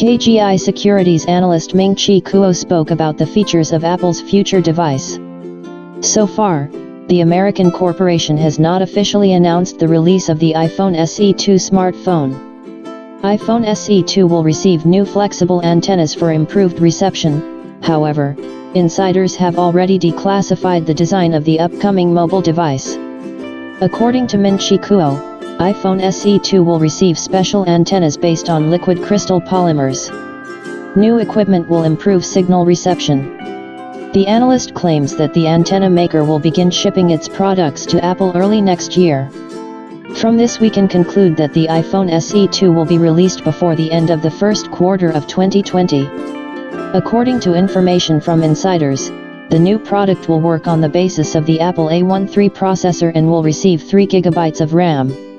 KGI Securities analyst Ming-Chi Kuo spoke about the features of Apple's future device. So far, the American corporation has not officially announced the release of the iPhone SE2 smartphone. iPhone SE2 will receive new flexible antennas for improved reception. However, insiders have already declassified the design of the upcoming mobile device. According to Ming-Chi Kuo, iPhone SE2 will receive special antennas based on liquid crystal polymers. New equipment will improve signal reception. The analyst claims that the antenna maker will begin shipping its products to Apple early next year. From this we can conclude that the iPhone SE2 will be released before the end of the first quarter of 2020. According to information from insiders, the new product will work on the basis of the Apple A13 processor and will receive 3 GB of RAM.